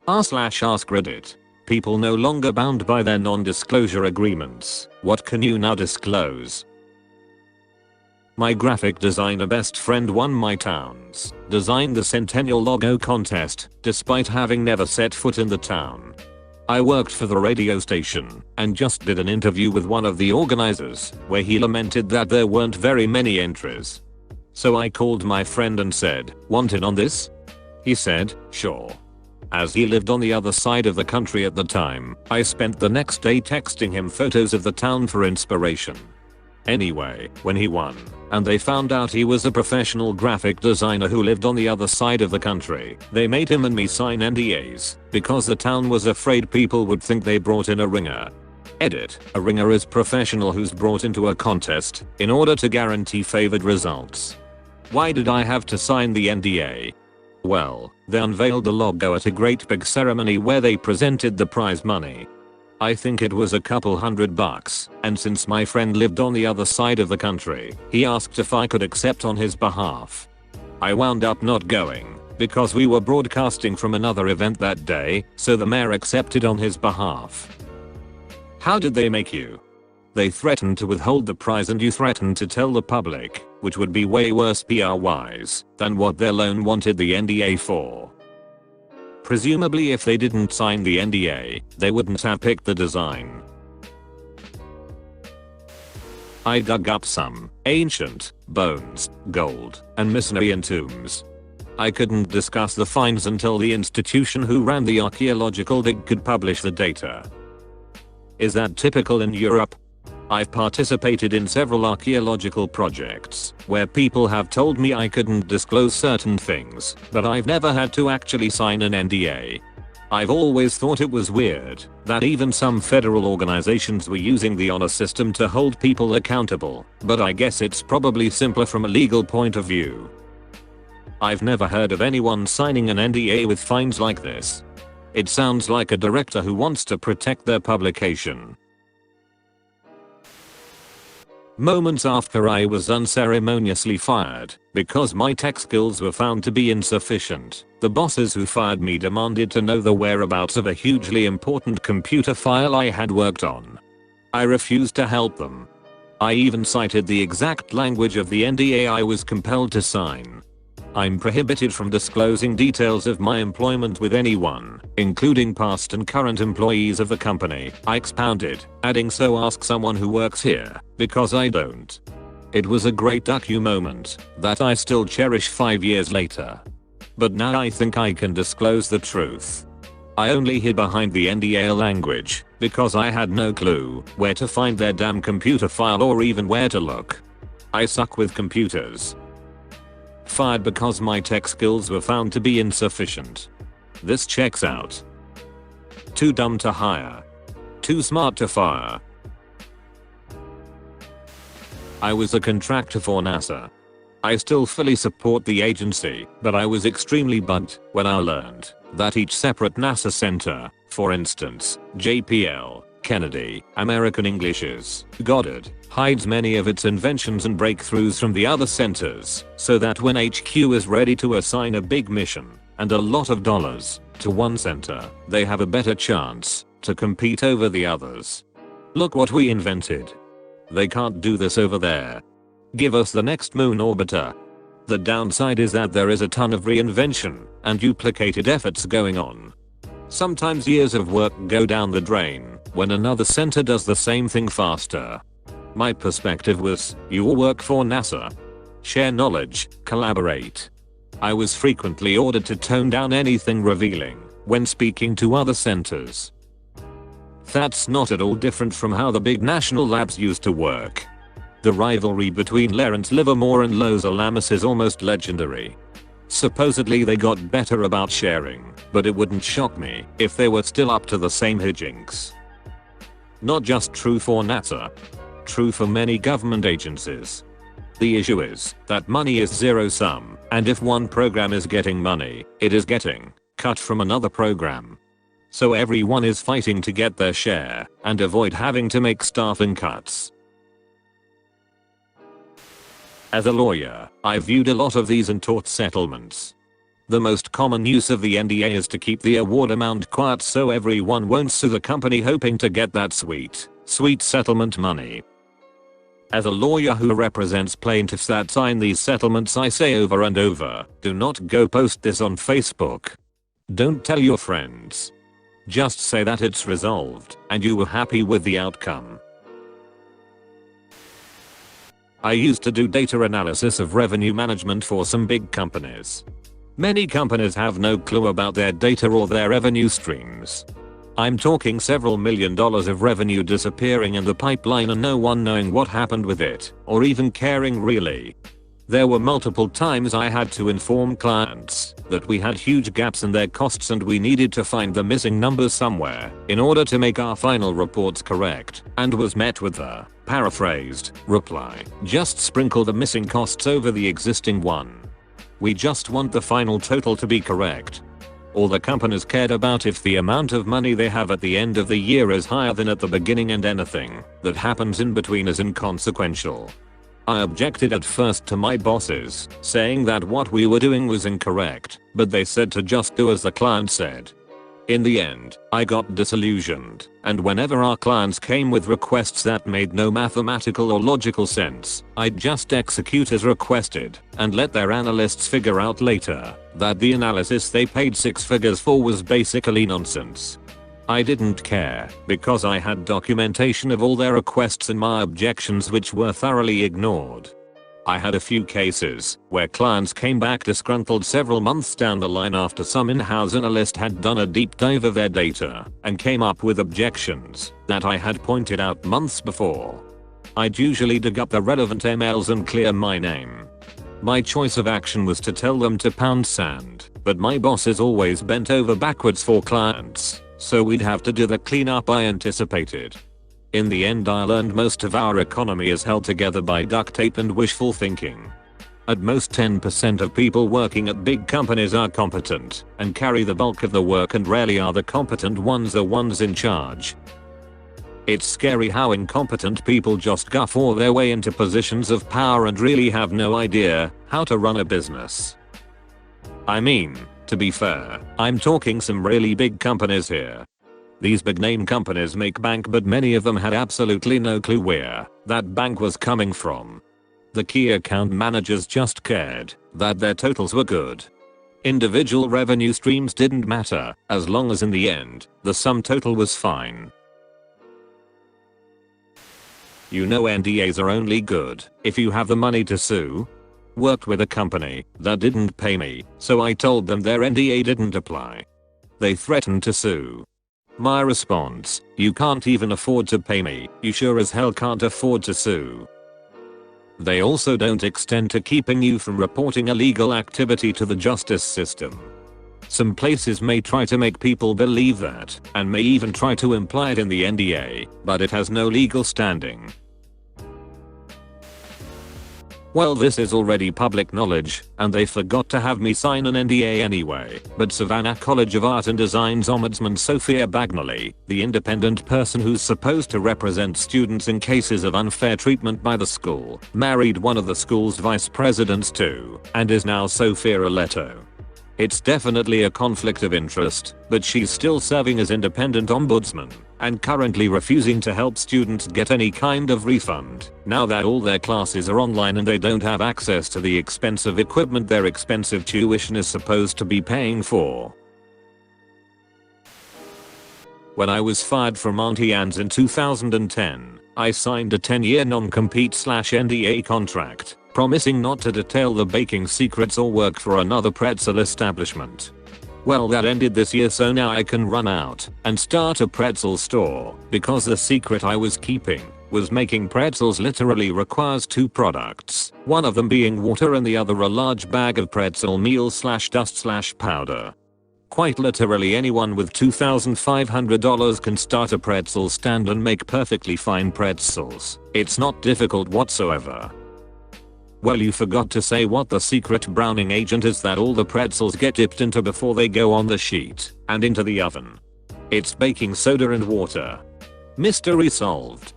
r/AskReddit. People no longer bound by their non-disclosure agreements. What can you now disclose? My graphic designer best friend won my town's Design the Centennial logo contest, despite having never set foot in the town. I worked for the radio station and just did an interview with one of the organizers where he lamented that there weren't very many entries. So I called my friend and said, "Want in on this?" He said, "Sure." As he lived on the other side of the country at the time, I spent the next day texting him photos of the town for inspiration. Anyway, when he won, and they found out he was a professional graphic designer who lived on the other side of the country, they made him and me sign NDAs, because the town was afraid people would think they brought in a ringer. Edit: a ringer is professional who's brought into a contest in order to guarantee favored results. Why did I have to sign the NDA? Well, they unveiled the logo at a great big ceremony where they presented the prize money. I think it was a couple $100, and since my friend lived on the other side of the country, he asked if I could accept on his behalf. I wound up not going, because we were broadcasting from another event that day, so the mayor accepted on his behalf. How did they make you? They threatened to withhold the prize and you threatened to tell the public, which would be way worse PR-wise than what their loan wanted the NDA for. Presumably if they didn't sign the NDA, they wouldn't have picked the design. I dug up some ancient bones, gold, and Mycenaean tombs. I couldn't discuss the finds until the institution who ran the archaeological dig could publish the data. Is that typical in Europe? I've participated in several archaeological projects where people have told me I couldn't disclose certain things, but I've never had to actually sign an NDA. I've always thought it was weird that even some federal organizations were using the honor system to hold people accountable, but I guess it's probably simpler from a legal point of view. I've never heard of anyone signing an NDA with fines like this. It sounds like a director who wants to protect their publication. Moments after I was unceremoniously fired because my tech skills were found to be insufficient, the bosses who fired me demanded to know the whereabouts of a hugely important computer file I had worked on. I refused to help them. I even cited the exact language of the NDA I was compelled to sign. I'm prohibited from disclosing details of my employment with anyone, including past and current employees of the company, I expounded, adding, "So ask someone who works here, because I don't." It was a great docu moment that I still cherish 5 years later. But now I think I can disclose the truth. I only hid behind the NDA language because I had no clue where to find their damn computer file or even where to look. I suck with computers. Fired because my tech skills were found to be insufficient. This checks out. Too dumb to hire. Too smart to fire. I was a contractor for NASA. I still fully support the agency, but I was extremely bugged when I learned that each separate NASA center, for instance, JPL, Kennedy, American Englishes, Goddard, hides many of its inventions and breakthroughs from the other centers, so that when HQ is ready to assign a big mission and a lot of dollars to one center, they have a better chance to compete over the others. Look what we invented. They can't do this over there. Give us the next moon orbiter. The downside is that there is a ton of reinvention and duplicated efforts going on. Sometimes years of work go down the drain when another center does the same thing faster. My perspective was, you all work for NASA. Share knowledge, collaborate. I was frequently ordered to tone down anything revealing when speaking to other centers. That's not at all different from how the big national labs used to work. The rivalry between Lawrence Livermore and Los Alamos is almost legendary. Supposedly they got better about sharing, but it wouldn't shock me if they were still up to the same hijinks. Not just true for NASA. True for many government agencies. The issue is that money is zero sum, and if one program is getting money, it is getting cut from another program. So everyone is fighting to get their share and avoid having to make staffing cuts. As a lawyer, I viewed a lot of these and taught settlements. The most common use of the NDA is to keep the award amount quiet so everyone won't sue the company, hoping to get that sweet settlement money. As a lawyer who represents plaintiffs that sign these settlements, I say over and over, do not go post this on Facebook. Don't tell your friends. Just say that it's resolved and you were happy with the outcome. I used to do data analysis of revenue management for some big companies. Many companies have no clue about their data or their revenue streams. I'm talking several $1 million of revenue disappearing in the pipeline and no one knowing what happened with it, or even caring really. There were multiple times I had to inform clients that we had huge gaps in their costs and we needed to find the missing numbers somewhere in order to make our final reports correct, and was met with the paraphrased reply, just sprinkle the missing costs over the existing one. We just want the final total to be correct. All the companies cared about if the amount of money they have at the end of the year is higher than at the beginning, and anything that happens in between is inconsequential. I objected at first to my bosses, saying that what we were doing was incorrect, but they said to just do as the client said. In the end, I got disillusioned, and whenever our clients came with requests that made no mathematical or logical sense, I'd just execute as requested, and let their analysts figure out later that the analysis they paid 6 figures for was basically nonsense. I didn't care, because I had documentation of all their requests and my objections, which were thoroughly ignored. I had a few cases where clients came back disgruntled several months down the line after some in-house analyst had done a deep dive of their data and came up with objections that I had pointed out months before. I'd usually dig up the relevant emails and clear my name. My choice of action was to tell them to pound sand, but my bosses always bent over backwards for clients, so we'd have to do the cleanup I anticipated. In the end, I learned most of our economy is held together by duct tape and wishful thinking. At most 10% of people working at big companies are competent and carry the bulk of the work, and rarely are the competent ones the ones in charge. It's scary how incompetent people just guffaw their way into positions of power and really have no idea how to run a business. I mean, to be fair, I'm talking some really big companies here. These big name companies make bank, but many of them had absolutely no clue where that bank was coming from. The key account managers just cared that their totals were good. Individual revenue streams didn't matter, as long as in the end, the sum total was fine. You know, NDAs are only good if you have the money to sue. Worked with a company that didn't pay me, so I told them their NDA didn't apply. They threatened to sue. My response: you can't even afford to pay me, you sure as hell can't afford to sue. They also don't extend to keeping you from reporting illegal activity to the justice system. Some places may try to make people believe that, and may even try to imply it in the NDA, but it has no legal standing. Well, this is already public knowledge, and they forgot to have me sign an NDA anyway, but Savannah College of Art and Design's Ombudsman Sophia Bagnally, the independent person who's supposed to represent students in cases of unfair treatment by the school, married one of the school's vice presidents too, and is now Sophia Aletto. It's definitely a conflict of interest, but she's still serving as independent ombudsman, and currently refusing to help students get any kind of refund, now that all their classes are online and they don't have access to the expensive equipment their expensive tuition is supposed to be paying for. When I was fired from Auntie Anne's in 2010, I signed a 10-year non-compete/NDA contract, promising not to detail the baking secrets or work for another pretzel establishment. Well, that ended this year, so now I can run out and start a pretzel store, because the secret I was keeping was making pretzels literally requires 2 products, one of them being water and the other a large bag of pretzel meal/dust/powder. Quite literally anyone with $2,500 can start a pretzel stand and make perfectly fine pretzels. It's not difficult whatsoever. Well, you forgot to say what the secret browning agent is that all the pretzels get dipped into before they go on the sheet and into the oven. It's baking soda and water. Mystery solved.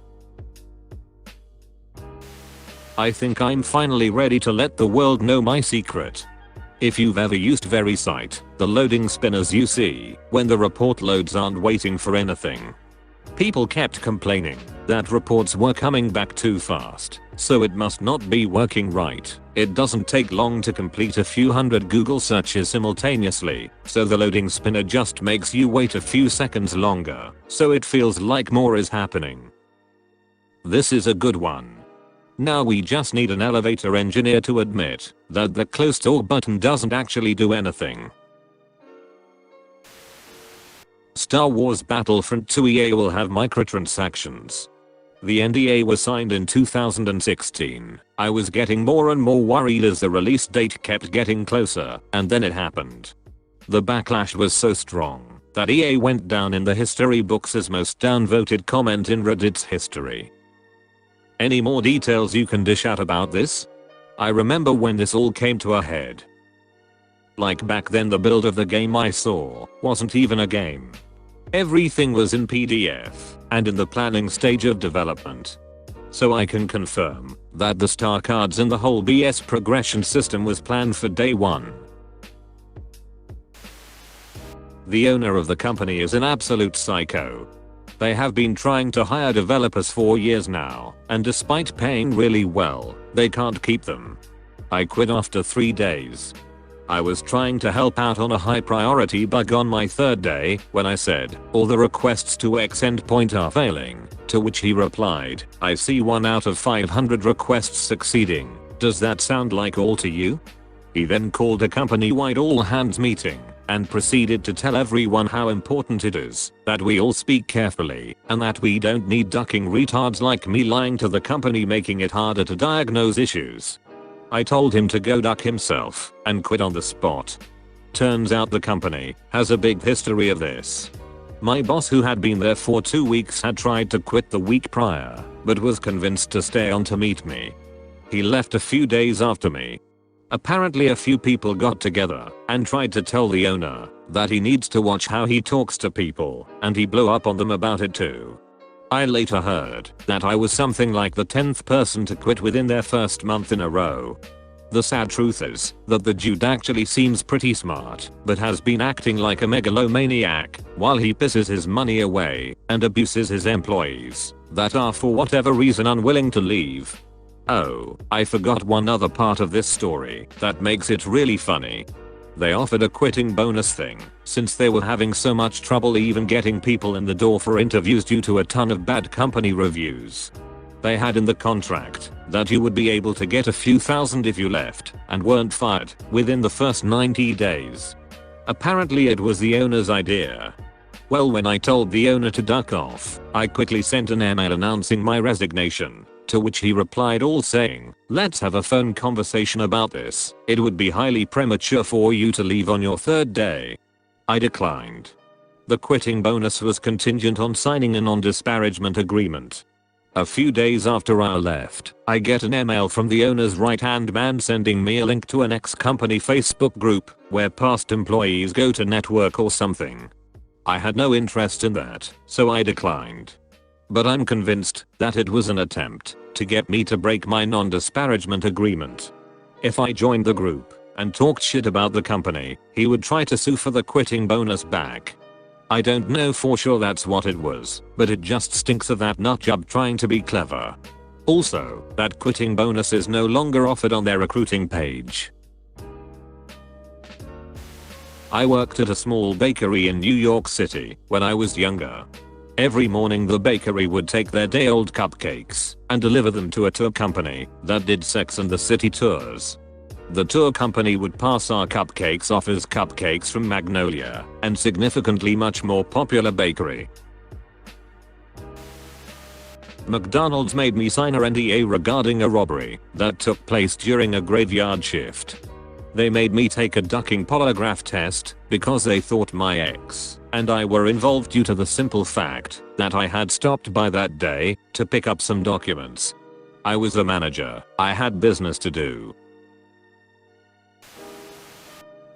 I think I'm finally ready to let the world know my secret. If you've ever used VeriSite, the loading spinners you see when the report loads aren't waiting for anything. People kept complaining that reports were coming back too fast, so it must not be working right. It doesn't take long to complete a few hundred Google searches simultaneously, so the loading spinner just makes you wait a few seconds longer, so it feels like more is happening. This is a good one. Now we just need an elevator engineer to admit that the close door button doesn't actually do anything. Star Wars Battlefront 2 EA will have microtransactions. The NDA was signed in 2016. I was getting more and more worried as the release date kept getting closer, and then it happened. The backlash was so strong that EA went down in the history books as most downvoted comment in Reddit's history. Any more details you can dish out about this? I remember when this all came to a head. Like back then the build of the game I saw wasn't even a game. Everything was in PDF and in the planning stage of development. So I can confirm that the star cards and the whole BS progression system was planned for day one. The owner of the company is an absolute psycho. They have been trying to hire developers for years now, and despite paying really well, they can't keep them. I quit after 3 days. I was trying to help out on a high priority bug on my third day when I said, all the requests to X endpoint are failing, to which he replied, I see 1 out of 500 requests succeeding. Does that sound like all to you? He then called a company-wide all-hands meeting and proceeded to tell everyone how important it is that we all speak carefully and that we don't need ducking retards like me lying to the company, making it harder to diagnose issues. I told him to go duck himself and quit on the spot. Turns out the company has a big history of this. My boss, who had been there for 2 weeks, had tried to quit the week prior but was convinced to stay on to meet me. He left a few days after me. Apparently a few people got together and tried to tell the owner that he needs to watch how he talks to people, and he blew up on them about it too. I later heard that I was something like the 10th person to quit within their first month in a row. The sad truth is that the dude actually seems pretty smart, but has been acting like a megalomaniac while he pisses his money away and abuses his employees that are for whatever reason unwilling to leave. Oh, I forgot one other part of this story that makes it really funny. They offered a quitting bonus thing since they were having so much trouble even getting people in the door for interviews due to a ton of bad company reviews. They had in the contract that you would be able to get a few thousand if you left and weren't fired within the first 90 days. Apparently it was the owner's idea. Well, when I told the owner to duck off, I quickly sent an email announcing my resignation, to which he replied all saying, let's have a phone conversation about this. It would be highly premature for you to leave on your third day. I declined. The quitting bonus was contingent on signing a non-disparagement agreement. A few days after I left, I get an email from the owner's right-hand man sending me a link to an ex-company Facebook group where past employees go to network or something. I had no interest in that, so I declined. But I'm convinced that it was an attempt to get me to break my non-disparagement agreement. If I joined the group and talked shit about the company, he would try to sue for the quitting bonus back. I don't know for sure that's what it was, but it just stinks of that nutjob trying to be clever. Also, that quitting bonus is no longer offered on their recruiting page. I worked at a small bakery in New York City when I was younger. Every morning the bakery would take their day-old cupcakes and deliver them to a tour company that did Sex and the City tours. The tour company would pass our cupcakes off as cupcakes from Magnolia and significantly much more popular bakery. McDonald's made me sign a NDA regarding a robbery that took place during a graveyard shift. They made me take a ducking polygraph test because they thought my ex and I were involved due to the simple fact that I had stopped by that day to pick up some documents. I was the manager. I had business to do.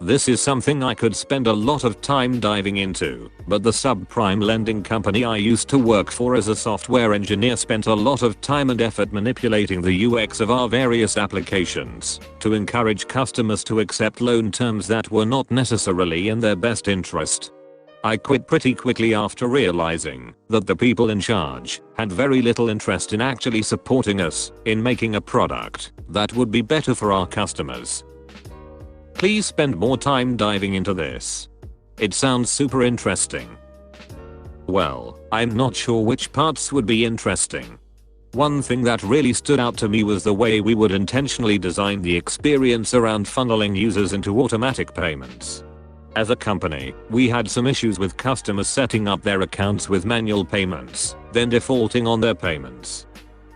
This is something I could spend a lot of time diving into, but the subprime lending company I used to work for as a software engineer spent a lot of time and effort manipulating the UX of our various applications to encourage customers to accept loan terms that were not necessarily in their best interest. I quit pretty quickly after realizing that the people in charge had very little interest in actually supporting us in making a product that would be better for our customers. Please spend more time diving into this. It sounds super interesting. Well, I'm not sure which parts would be interesting. One thing that really stood out to me was the way we would intentionally design the experience around funneling users into automatic payments. As a company, we had some issues with customers setting up their accounts with manual payments, then defaulting on their payments.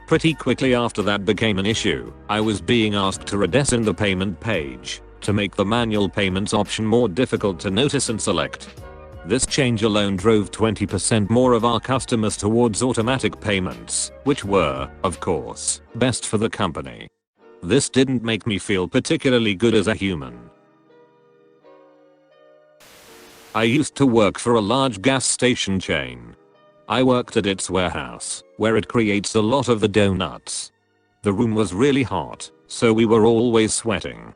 Pretty quickly after that became an issue, I was being asked to redesign the payment page to make the manual payments option more difficult to notice and select. This change alone drove 20% more of our customers towards automatic payments, which were, of course, best for the company. This didn't make me feel particularly good as a human. I used to work for a large gas station chain. I worked at its warehouse, where it creates a lot of the donuts. The room was really hot, so we were always sweating.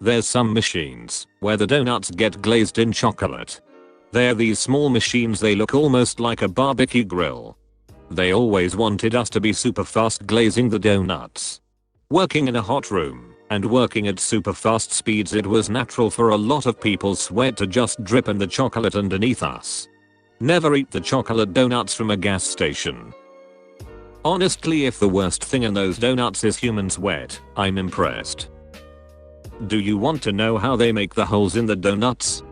There's some machines where the donuts get glazed in chocolate. They're these small machines, they look almost like a barbecue grill. They always wanted us to be super fast glazing the donuts. Working in a hot room and working at super fast speeds, it was natural for a lot of people's sweat to just drip in the chocolate underneath us. Never eat the chocolate donuts from a gas station. Honestly, if the worst thing in those donuts is human sweat, I'm impressed. Do you want to know how they make the holes in the donuts?